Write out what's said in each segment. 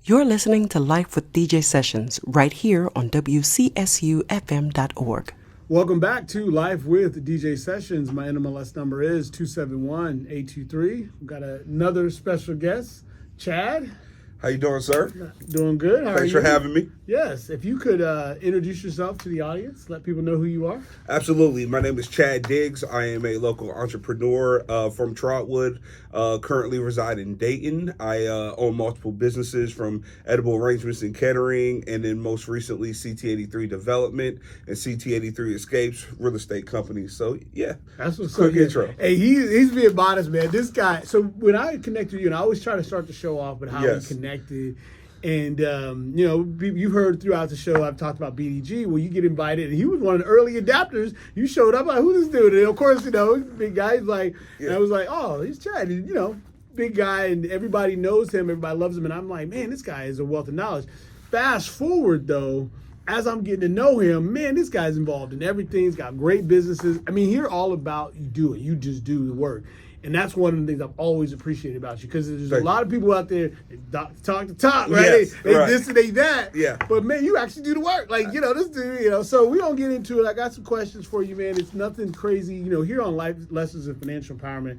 You're listening to Life with DJ Sessions right here on WCSUFM.org. Welcome back to Life with DJ Sessions. My NMLS number is 271-823. We've got another special guest, Chad. How you doing, sir? Doing good. How are you? Thanks for having me. Yes. If you could introduce yourself to the audience, let people know who you are. Absolutely. My name is Chad Diggs. I am a local entrepreneur from Trotwood, currently reside in Dayton. I own multiple businesses from edible arrangements and catering, and then most recently CT83 Development and CT83 Escapes real estate companies. So, yeah. That's what's quick intro. Hey, he's being modest, man. This guy, so when I connect with you, and I always try to start the show off with how we connected. And, you've heard throughout the show, I've talked about BDG, where you get invited, and he was one of the early adapters. You showed up, like, who's this dude? And of course, big guy, like, and I was like, oh, he's Chad, and, big guy, and everybody knows him, everybody loves him, and I'm like, man, this guy is a wealth of knowledge. Fast forward, though, as I'm getting to know him, man, this guy's involved in everything. He's got great businesses. I mean, you're all about you do it. You just do the work. And that's one of the things I've always appreciated about you, because there's a lot of people out there that talk the talk, right? Yes, they right. this and they that. Yeah. But, man, you actually do the work. Like, this dude, so we don't get into it. I got some questions for you, man. It's nothing crazy. Here on Life Lessons of Financial Empowerment,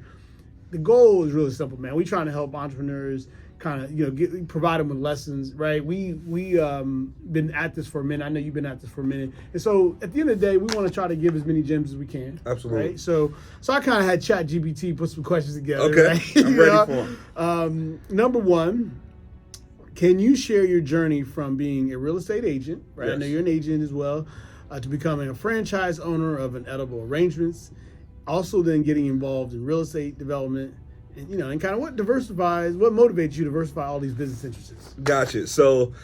the goal is really simple, man. We're trying to help entrepreneurs kind of, provide them with lessons, right? We been at this for a minute. I know you've been at this for a minute. And so at the end of the day, we want to try to give as many gems as we can. Absolutely. Right? So I kind of had ChatGPT put some questions together. Okay. Right? I'm ready for them. Number one, can you share your journey from being a real estate agent, right? Yes. I know you're an agent as well, to becoming a franchise owner of an edible arrangements, also then getting involved in real estate development, and kind of what motivates you to diversify all these business interests? Gotcha. So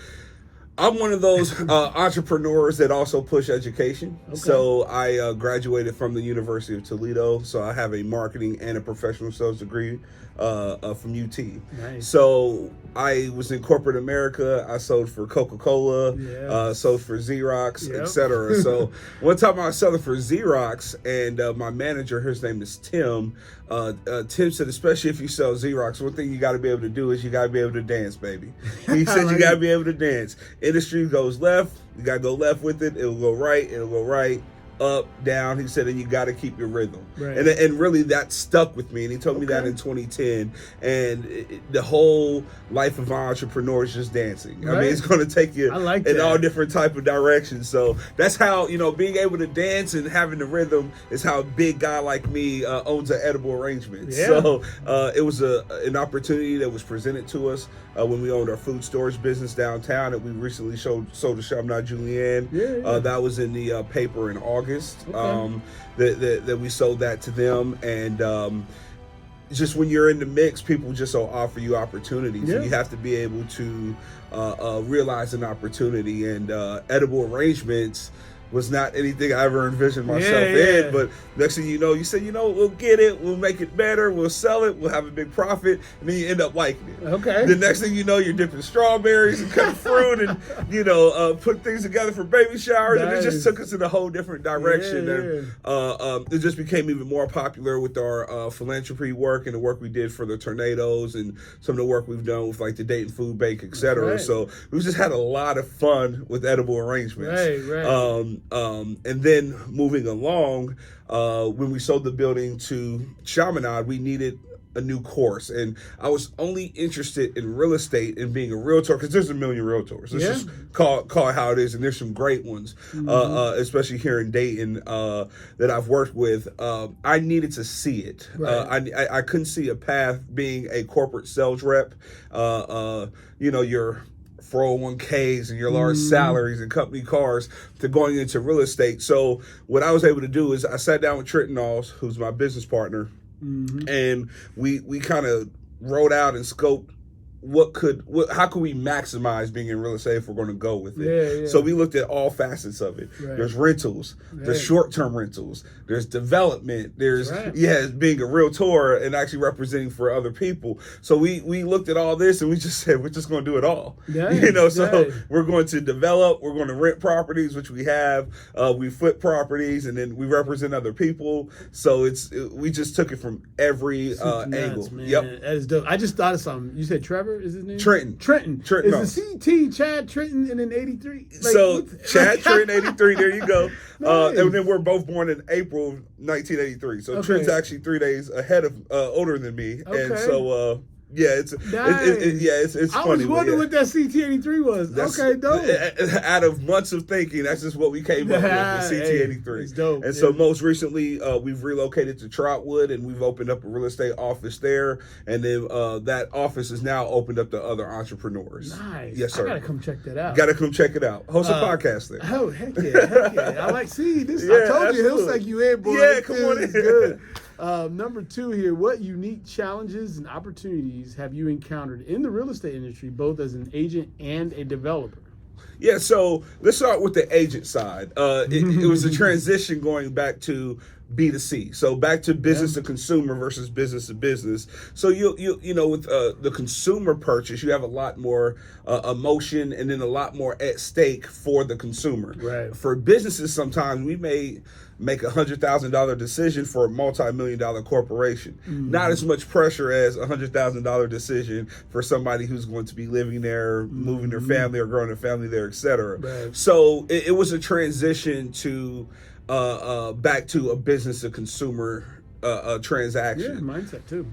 I'm one of those entrepreneurs that also push education. Okay. So I graduated from the University of Toledo. So I have a marketing and a professional sales degree from UT. Nice. So I was in corporate America. I sold for Coca-Cola, sold for Xerox, etc. So one time I was selling for Xerox, and my manager, his name is Tim. Tim said, especially if you sell Xerox, one thing you got to be able to do is you got to be able to dance, baby. He said you got to be able to dance. Industry goes left, you got to go left with it. It'll go right, up, down. He said, and you got to keep your rhythm. Right. And really that stuck with me. And he told me that in 2010. And the whole life of an entrepreneur is just dancing. Right. I mean, it's going to take you in all different type of directions. So that's how, being able to dance and having the rhythm is how a big guy like me owns an edible arrangement. Yeah. So it was an opportunity that was presented to us when we owned our food storage business downtown that we recently sold to Chaminade Julienne. Yeah. That was in the paper in August. Okay. That we sold that to them, and just when you're in the mix, people just offer you opportunities. Yeah. And you have to be able to realize an opportunity, and edible arrangements was not anything I ever envisioned myself in. But next thing you know, you say, we'll get it, we'll make it better, we'll sell it, we'll have a big profit, and then you end up liking it. Okay. The next thing you know, you're dipping strawberries and cutting fruit and, put things together for baby showers. Nice. And it just took us in a whole different direction. And it just became even more popular with our philanthropy work and the work we did for the tornadoes and some of the work we've done with like the Dayton Food Bank, et cetera. Right. So we just had a lot of fun with edible arrangements. Right. And then moving along, when we sold the building to Chaminade, we needed a new course. And I was only interested in real estate and being a realtor because there's a million realtors. Let's just call it how it is. And there's some great ones, especially here in Dayton that I've worked with. I needed to see it. Right. I couldn't see a path being a corporate sales rep. Your 401ks and your large salaries and company cars to going into real estate. So what I was able to do is I sat down with Trenton Knowles, who's my business partner, and we kind of wrote out and scoped how could we maximize being in real estate if we're going to go with it? Yeah. So we looked at all facets of it. Right. There's rentals, there's short-term rentals, there's development, there's being a realtor and actually representing for other people. So we looked at all this and we just said we're just going to do it all. We're going to develop, we're going to rent properties, which we have. We flip properties, and then we represent other people. So we just took it from every angle. Man. Yep, that is dope. I just thought of something. You said Trevor. whatever is his name? Trenton. Is the CT Chad Trenton and then 83? So Chad Trenton 83. There you go. Nice. And then we're both born in April of 1983. So Trenton's actually 3 days ahead of older than me, and so. Yeah, it's I funny. was wondering what that CT83 was. Okay, dope. Out of months of thinking, that's just what we came up with, the CT83. It's dope. And so most recently, we've relocated to Trotwood, and we've opened up a real estate office there. And then that office is now opened up to other entrepreneurs. Nice. Yes, sir. I gotta come check that out. Gotta come check it out. Host a podcast there. Oh, heck yeah. I like, see, this. I told you, he'll take you in, boy. Yeah, come on in. Good. Number 2 here, what unique challenges and opportunities have you encountered in the real estate industry, both as an agent and a developer? Yeah, so let's start with the agent side. It was a transition going back to B2C, so back to business to consumer versus business to business. So you know with the consumer purchase, you have a lot more emotion and then a lot more at stake for the consumer. Right. For businesses, sometimes we may make $100,000 decision for a multi-million-dollar corporation. Not as much pressure as $100,000 decision for somebody who's going to be living there, moving their family or growing their family there, etc. Right. So it was a transition to back to a business to consumer transaction. Yeah, mindset too.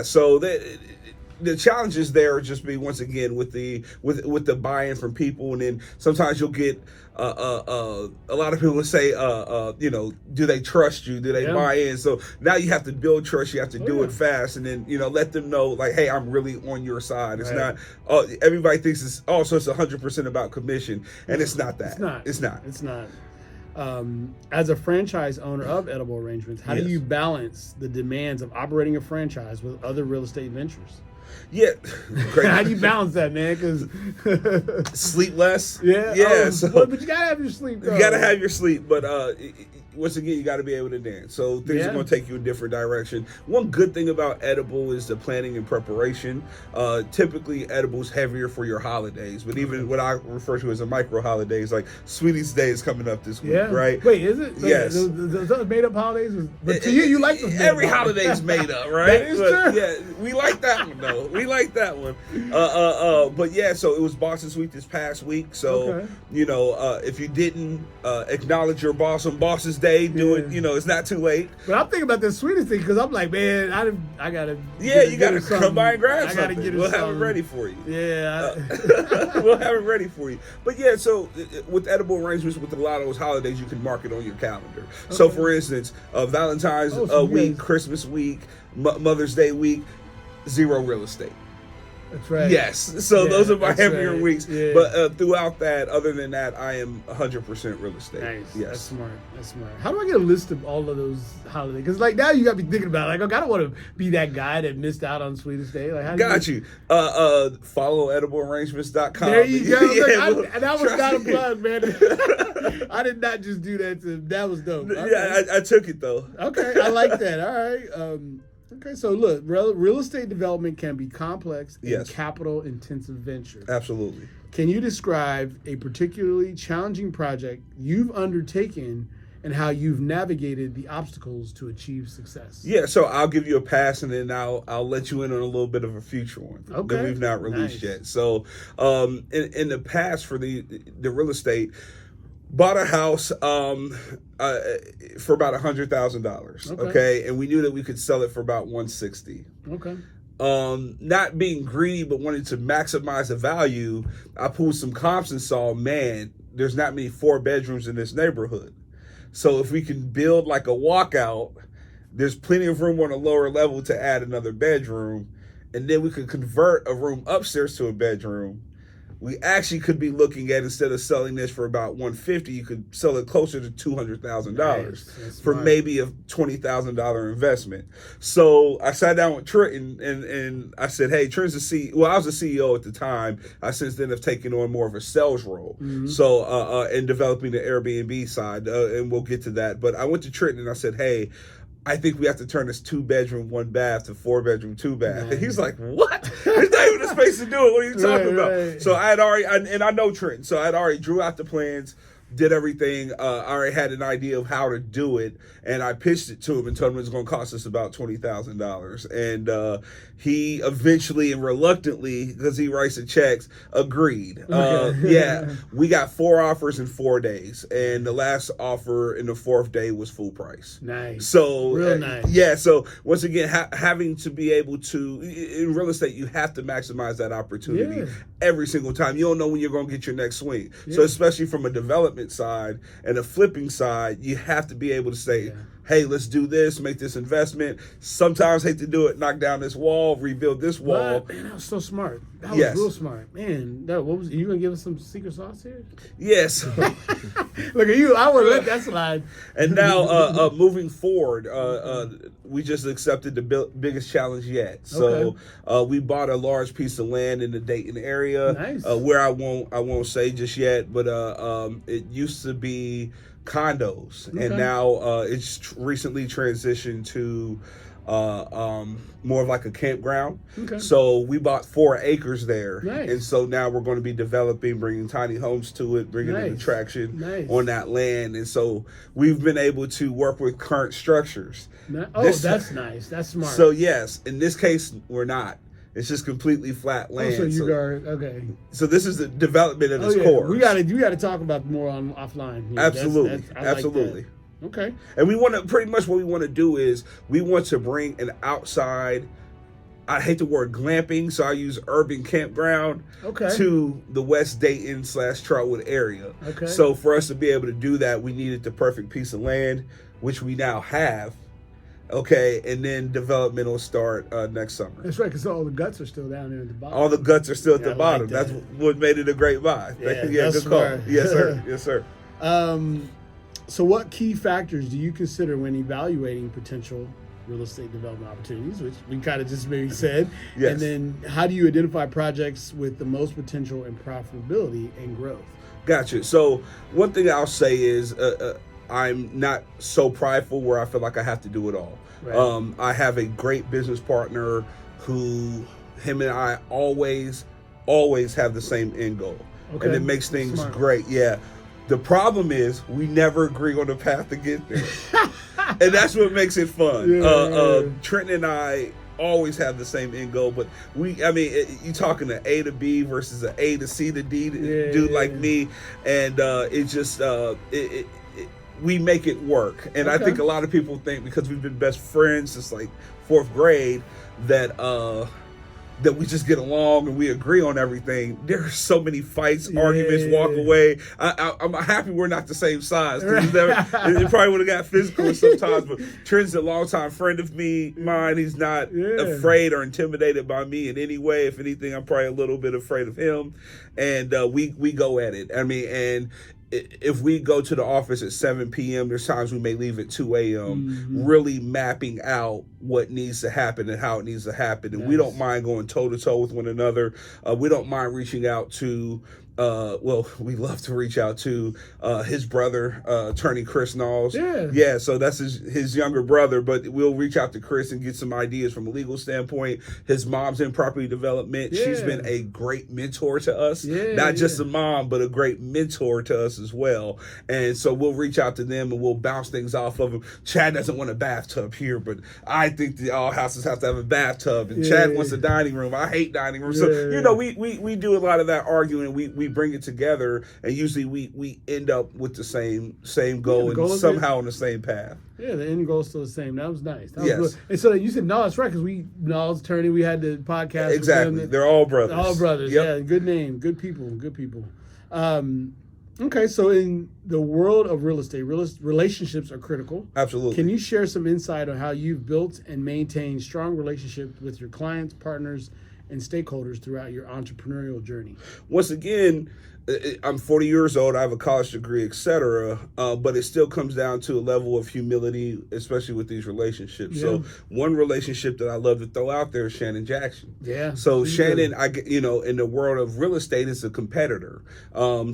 So the challenges there just be once again with the buy-in from people, and then sometimes you'll get a lot of people will say, do they trust you? Do they buy in? So now you have to build trust. You have to do it fast, and then let them know like, hey, I'm really on your side. It's not. Everybody thinks it's 100% about commission, and it's not that. It's not. As a franchise owner of Edible Arrangements, how do you balance the demands of operating a franchise with other real estate ventures? Yeah, great. How do you balance that, man? Because sleep less. Yeah. So, but you gotta have your sleep. Though. You gotta have your sleep, but once again, you got to be able to dance. So things are going to take you a different direction. One good thing about Edible is the planning and preparation. Typically, Edible's heavier for your holidays, but even what I refer to as a micro holidays, like Sweetie's Day is coming up this week, right? Wait, is it? Yes. Those made up holidays? But to you like those every holiday's made up, right? That is true. Yeah, we like that one, though. We like that one. But yeah, so it was Boston's Week this past week. So, if you didn't acknowledge your boss on Boss's Day, do it. It's not too late. But I'm thinking about this sweetest thing because I'm like, man, I gotta. Yeah, you gotta come by and grab something. I gotta get We'll have it ready for you. Yeah, we'll have it ready for you. But yeah, so with Edible Arrangements, with a lot of those holidays, you can mark it on your calendar. Okay. So for instance, Valentine's week, Christmas week, Mother's Day week, 0 real estate. That's right. Yes. So those are my heavier weeks. Yeah. But throughout that, other than that, I am 100% real estate. Nice. Yes. That's smart. How do I get a list of all of those holidays? Because like now you got to be thinking about it. Like, I don't want to be that guy that missed out on Sweetest Day. Like, how got you. Follow ediblearrangements.com. There you go. And that was not a plug, man. I did not just do that. That was dope. Okay. Yeah, I took it though. Okay, I like that. All right. Okay, so look, real estate development can be complex and capital-intensive venture. Absolutely. Can you describe a particularly challenging project you've undertaken and how you've navigated the obstacles to achieve success? Yeah, so I'll give you a pass, and then I'll let you in on a little bit of a future one that we've not released yet. So in the past for the real estate, bought a house for about $100,000. Okay, and we knew that we could sell it for about $160,000. Okay. Not being greedy, but wanting to maximize the value, I pulled some comps and saw, man, there's not many 4 bedrooms in this neighborhood. So if we can build like a walkout, there's plenty of room on a lower level to add another bedroom, and then we could convert a room upstairs to a bedroom. We actually could be looking at, instead of selling this for about $150,000, you could sell it closer to $200,000 for maybe a $20,000 investment. So I sat down with Trenton and I said, hey, Trenton's the CEO. Well, I was the CEO at the time. I since then have taken on more of a sales role. Mm-hmm. So in developing the Airbnb side, and we'll get to that. But I went to Trenton and I said, hey, I think we have to turn this 2-bedroom, 1-bath to 4-bedroom, 2-bath. Nice. And he's like, what? There's not even a space to do it. What are you talking about? Right. So I had already, and I know Trenton, so I had already drew out the plans, did everything. I already had an idea of how to do it, and I pitched it to him and told him it was going to cost us about $20,000. And he eventually and reluctantly, because he writes the checks, agreed. Yeah, we got 4 offers in 4 days, and the last offer in the 4th day was full price. Nice. So real nice. Yeah. So once again, having to be able to, in real estate, you have to maximize that opportunity every single time. You don't know when you're going to get your next swing. So especially from a development side and a flipping side, you have to be able to say, hey, let's do this, make this investment. Sometimes hate to do it, knock down this wall, rebuild this wall. Man, that was so smart. That was real smart. Man, what was you gonna give us some secret sauce here? Yes. Look at you. I would let that slide. And now, moving forward, we just accepted the biggest challenge yet. So we bought a large piece of land in the Dayton area, where I won't say just yet, but it used to be condos, and now it's recently transitioned to more of like a campground. So we bought 4 acres there, and so now we're going to be developing, bringing tiny homes to it, bringing an attraction on that land. And so we've been able to work with current structures. That's nice. That's smart. So yes, in this case, we're not. It's just completely flat land. So you are okay. So this is the development of this course. We got to talk about more on offline. Yeah, absolutely, absolutely. Like okay. And we want to pretty much what we want to do is we want to bring an outside. I hate the word glamping, so I use urban campground to the West Dayton / Trotwood area. So for us to be able to do that, we needed the perfect piece of land, which we now have. And then development will start next summer. That's right, because all the guts are still down there at the bottom. All the guts are still at the bottom. That's what made it a great buy. Yeah, good call. Yes, sir. Yes, sir. So what key factors do you consider when evaluating potential real estate development opportunities, which we kind of just maybe said? Yes. And then how do you identify projects with the most potential and profitability and growth? Gotcha. So one thing I'll say is I'm not so prideful where I feel like I have to do it all. Right. I have a great business partner who, him and I always have the same end goal. And it makes things great. Yeah. The problem is we never agree on the path to get there. And that's what makes it fun. Trenton and I always have the same end goal, but you talking an A to B versus an A to C to D dude like me, and it just we make it work. And I think a lot of people think because we've been best friends since like 4th grade that we just get along and we agree on everything. There are so many fights, arguments, walk away. I'm happy we're not the same size. It probably would have got physical sometimes, but Trent's a longtime friend of mine. He's not afraid or intimidated by me in any way. If anything, I'm probably a little bit afraid of him. And we go at it. And if we go to the office at 7 p.m., there's times we may leave at 2 a.m., really mapping out what needs to happen and how it needs to happen. And we don't mind going toe-to-toe with one another. We don't mind reaching out to we love to reach out to his brother, attorney Chris Knowles. Yeah, so that's his younger brother, but we'll reach out to Chris and get some ideas from a legal standpoint. His mom's in property development. She's been a great mentor to us. Not just a mom, but a great mentor to us as well. And so we'll reach out to them and we'll bounce things off of them. Chad doesn't want a bathtub here, but I think all houses have to have a bathtub. And Chad wants a dining room. I hate dining rooms. So, we do a lot of that arguing. We bring it together, and usually we end up with the same goal and somehow on the same path. Yeah, the end goal is still the same. That was nice. That was good. And so you said, no, that's right, because Knowles attorney, we had the podcast. Exactly. They're all brothers. All brothers, yeah. Good name. Good people. Okay, so in the world of real estate, relationships are critical. Absolutely. Can you share some insight on how you've built and maintained strong relationships with your clients, partners, and stakeholders throughout your entrepreneurial journey? Once again, I'm 40 years old, I have a college degree, etc., but it still comes down to a level of humility, especially with these relationships. So one relationship that I love to throw out there is Shannon Jackson. So Shannon, in the world of real estate, is a competitor.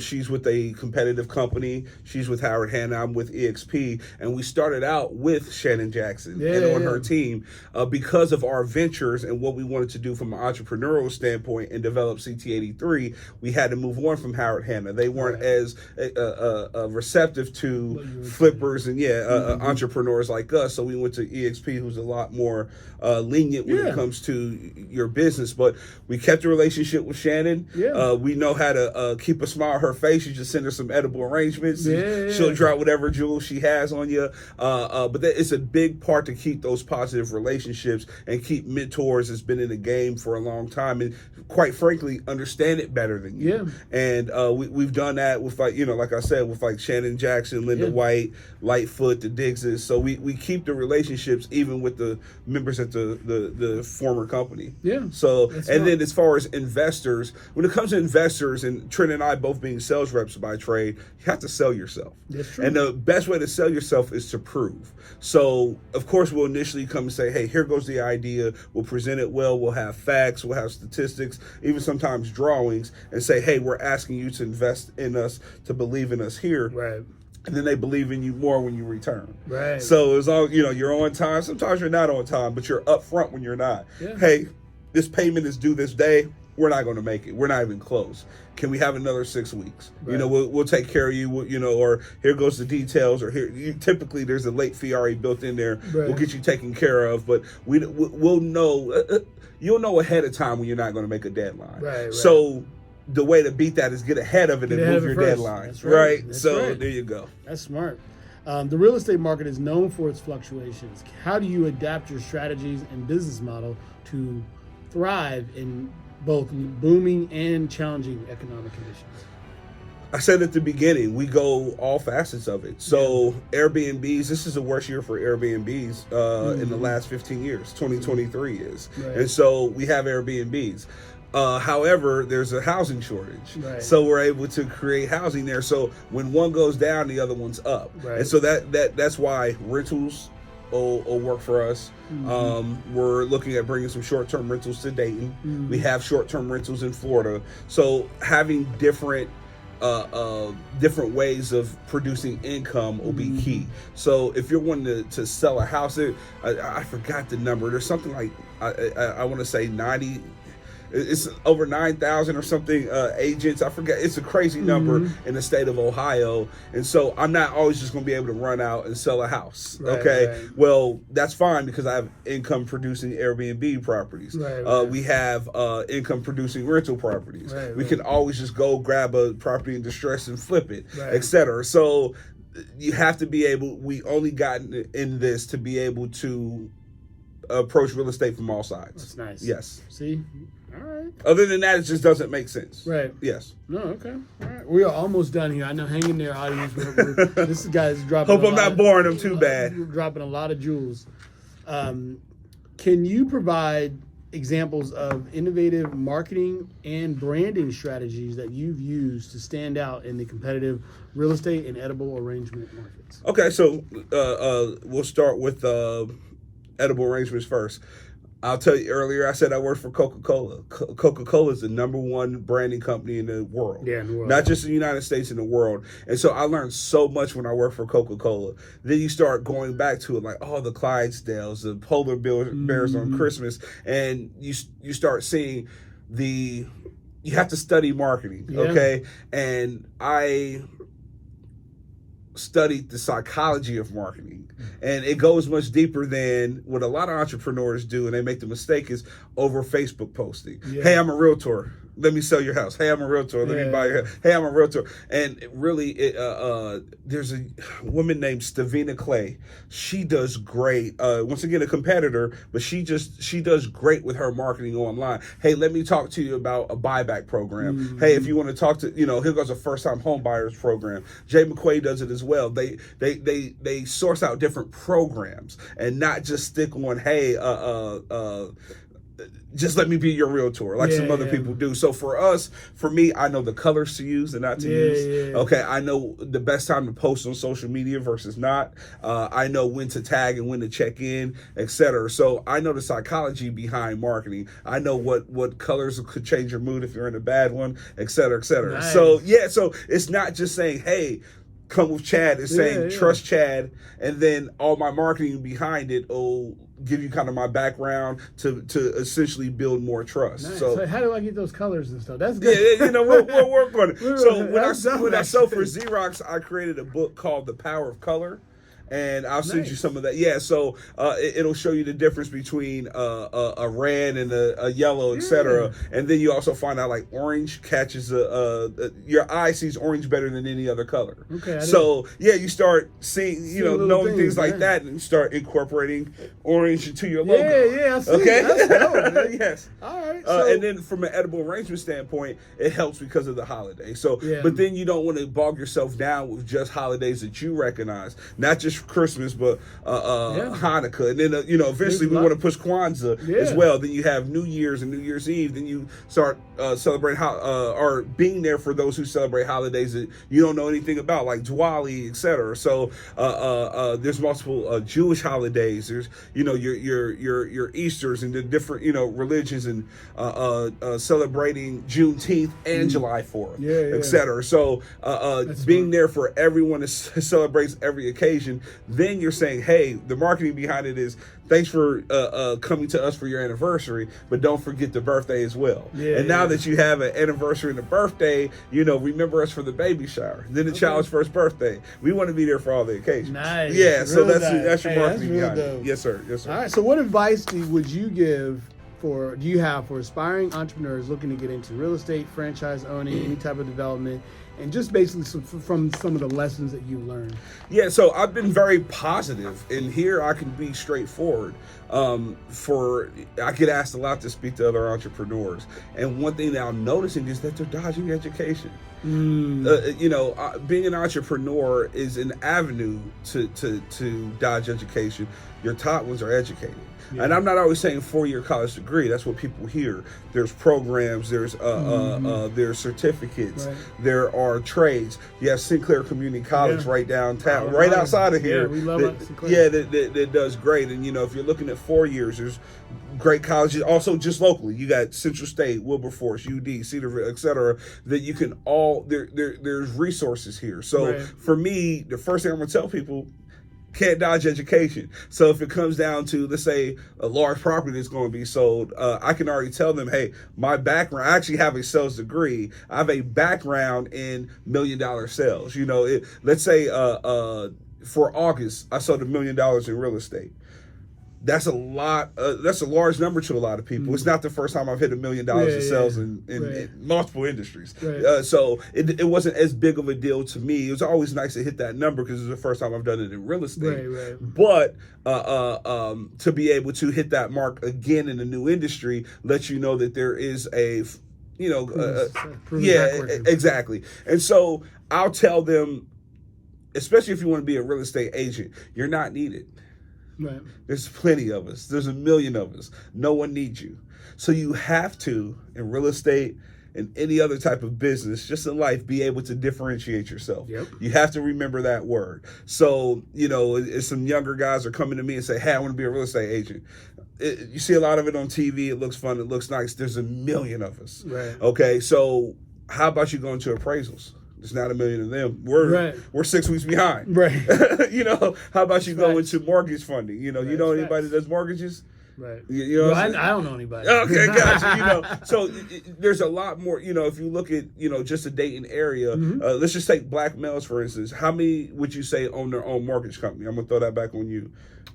She's with a competitive company. She's with Howard Hanna. I'm with EXP, and we started out with Shannon Jackson and on her team because of our ventures and what we wanted to do from an entrepreneurial standpoint and develop CT83, we had to move on from Howard Hanna. They weren't as receptive to flippers and entrepreneurs like us. So we went to EXP, who's a lot more lenient when it comes to your business. But we kept the relationship with Shannon. We know how to keep a smile on her face. You just send her some edible arrangements. She'll drop whatever jewels she has on you. But it's a big part to keep those positive relationships and keep mentors that's been in the game for a long time and quite frankly understand it better than you. And we've done that with like I said, with like Shannon Jackson, Linda White, Lightfoot, the Diggses. So we keep the relationships even with the members at the former company. So then as far as investors, when it comes to investors, and Trent and I both being sales reps by trade, you have to sell yourself. That's true. And the best way to sell yourself is to prove. So of course we'll initially come and say, hey, here goes the idea. We'll present it well. We'll have facts. We'll have statistics, even sometimes drawings, and say, hey, we're asking you to invest in us, to believe in us here. Right. And then they believe in you more when you return. Right. So as long you're on time. Sometimes you're not on time, but you're upfront when you're not. Hey, this payment is due this day. We're not going to make it. We're not even close. Can we have another 6 weeks? Right. We'll take care of you. Or here goes the details. Or typically there's a late fee already built in there. Right. We'll get you taken care of. But we'll know. You'll know ahead of time when you're not going to make a deadline. Right. So the way to beat that is get ahead of it and move your deadline. That's right. So there you go. That's smart. The real estate market is known for its fluctuations. How do you adapt your strategies and business model to thrive in both booming and challenging economic conditions? I said at the beginning, we go all facets of it. So Airbnbs, this is the worst year for Airbnbs in the last 15 years. 2023 is. Right. And so we have Airbnbs. However, there's a housing shortage. Right. So we're able to create housing there. So when one goes down, the other one's up. Right. And so that's why rentals will work for us. We're looking at bringing some short-term rentals to Dayton. We have short-term rentals in Florida. So having different ways of producing income will be key. So if you're wanting to sell a house, I forgot the number. There's something like, I want to say 90, it's over 9,000 or something agents. I forget. It's a crazy number in the state of Ohio. And so I'm not always just going to be able to run out and sell a house. Right, okay. Right. Well, that's fine because I have income producing Airbnb properties. Right. We have income producing rental properties. Right, we can always just go grab a property in distress and flip it, et cetera. So you have to be able, we only gotten in this to be able to approach real estate from all sides. That's nice. Yes. See? All right. Other than that, it just doesn't make sense. Right. Yes. No, okay. All right. We are almost done here. I know, hang in there, audience. This guy's dropping. Hope I'm not boring him too bad. We're dropping a lot of jewels. Can you provide examples of innovative marketing and branding strategies that you've used to stand out in the competitive real estate and edible arrangement markets? Okay, so we'll start with edible arrangements first. I'll tell you, earlier I said I worked for Coca-Cola. Coca-Cola is the #1 branding company in the world. Yeah, in the world. Not just in the United States, in the world. And so I learned so much when I worked for Coca-Cola. Then you start going back to it, like, the Clydesdales, the polar bears on Christmas. And you start seeing you have to study marketing, okay? And I studied the psychology of marketing, and it goes much deeper than what a lot of entrepreneurs do, and they make the mistake is over Facebook posting. Hey, I'm a realtor, let me sell your house. Hey, I'm a realtor, let me buy your house. Hey, I'm a realtor. And really, there's a woman named Stavina Clay. She does great. Once again, a competitor, but she does great with her marketing online. Hey, let me talk to you about a buyback program. Hey, if you want to talk to, here goes a first-time home buyers program. Jay McQuay does it as well. They source out different programs and not just stick on, hey, just let me be your realtor, like some other people do. So for me, I know the colors to use and not to use. Okay, I know the best time to post on social media versus not. I know when to tag and when to check in, etc. So I know the psychology behind marketing. I know what colors could change your mood if you're in a bad one, etc., etc. Nice. So so it's not just saying, hey, come with Chad and saying trust Chad, and then all my marketing behind it will give you kind of my background to essentially build more trust. Nice. So how do I get those colors and stuff? That's good. Yeah, we'll work on it. So when I sold for Xerox, I created a book called The Power of Color. And I'll send you some of that. Yeah, so it'll show you the difference between a red and a yellow, etc. And then you also find out like orange catches your eye sees orange better than any other color. Okay. So you start seeing knowing things like that, and you start incorporating orange into your logo. Yeah, I see. Okay. That's dope, Yes. All right. And then from an edible arrangement standpoint, it helps because of the holiday. So, but then you don't want to bog yourself down with just holidays that you recognize, not just Christmas, but Hanukkah, and then eventually we want to push Kwanzaa as well. Then you have New Year's and New Year's Eve. Then you start celebrating or being there for those who celebrate holidays that you don't know anything about, like Diwali, etc. So there's multiple Jewish holidays. There's your Easters and the different religions and celebrating Juneteenth and July 4th, etc. So being there for everyone that celebrates every occasion. Then you're saying, hey, the marketing behind it is thanks for coming to us for your anniversary, but don't forget the birthday as well. And now that you have an anniversary and a birthday, remember us for the baby shower, then the child's first birthday. We want to be there for all the occasions. Nice. Yeah, real so that's your marketing real behind dope. it. Yes, sir. Yes, sir. All right. So what advice would you give do you have for aspiring entrepreneurs looking to get into real estate, franchise owning, any type of development, and just basically from some of the lessons that you learned? Yeah, so I've been very positive, and here I can be straightforward. I get asked a lot to speak to other entrepreneurs, and one thing that I'm noticing is that they're dodging education. Being an entrepreneur is an avenue to dodge education. Your top ones are educated. Yeah. And I'm not always saying 4-year college degree. That's what people hear. There's programs. There's there's certificates. Right. There are trades. You have Sinclair Community College right downtown, right outside of here. Yeah, we love Sinclair. That does great. And if you're looking at 4 years, there's great colleges. Also, just locally, you got Central State, Wilberforce, UD, Cedarville, etc. That you can all there's resources here. So for me, the first thing I'm gonna tell people. Can't dodge education. So if it comes down to, let's say, a large property that's going to be sold, I can already tell them, hey, my background, I actually have a sales degree. I have a background in $1 million sales. Let's say for August, I sold $1 million in real estate. That's a lot. That's a large number to a lot of people. It's not the first time I've hit $1 million in sales in multiple industries. So it wasn't as big of a deal to me. It was always nice to hit that number because it was the first time I've done it in real estate. But to be able to hit that mark again in a new industry lets you know that there is a exactly. And so I'll tell them, especially if you want to be a real estate agent, you're not needed. Right. There's plenty of us. There's 1 million of us. No one needs you. So you have to, in real estate and any other type of business, just in life, be able to differentiate yourself. Yep. You have to remember that word. So, if some younger guys are coming to me and say, hey, I want to be a real estate agent. You see a lot of it on TV. It looks fun. It looks nice. There's 1 million of us. Right. Okay, so how about you going to appraisals? There's not 1 million of them. We're 6 weeks behind. Right. How about you go into mortgage funding? You know anybody that does mortgages? Right. I don't know anybody. Okay, gotcha. So there's a lot more. If you look at just a Dayton area, let's just take black males for instance. How many would you say own their own mortgage company? I'm gonna throw that back on you.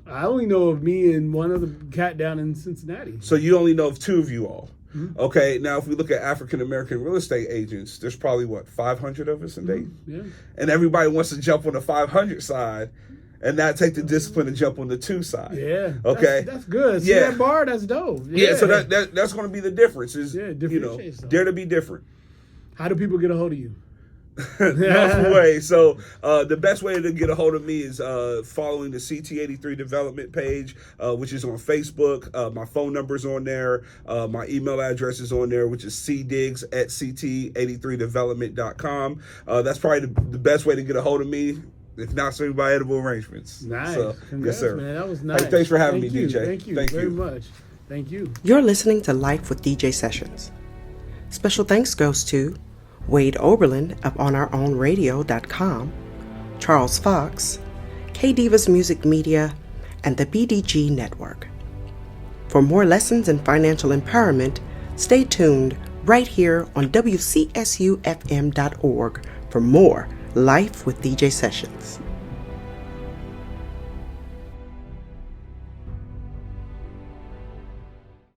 I only know of me and one other cat down in Cincinnati. So you only know of 2 of you all. Okay, now if we look at African American real estate agents, there's probably 500 of us in Dayton? Yeah. And everybody wants to jump on the 500 side and not take the discipline to jump on the 2 side. Yeah. Okay. That's good. See that bar? That's dope. Yeah, so that's going to be the difference is, dare to be different. How do people get a hold of you? No way. So the best way to get a hold of me is following the CT83 development page, which is on Facebook. My phone number's on there. My email address is on there, which is cdiggs@ct83development.com. That's probably the best way to get a hold of me. If not, swing by Edible Arrangements. Nice. So, congrats, yes, sir. Man. That was nice. Hey, thanks for having me, DJ. Thank you very much. Thank you. You're listening to Life with DJ Sessions. Special thanks goes to Wade Oberlin of OnOurOwnRadio.com, Charles Fox, K-Divas Music Media, and the BDG Network. For more lessons in financial empowerment, stay tuned right here on WCSUFM.org for more Life with DJ Sessions.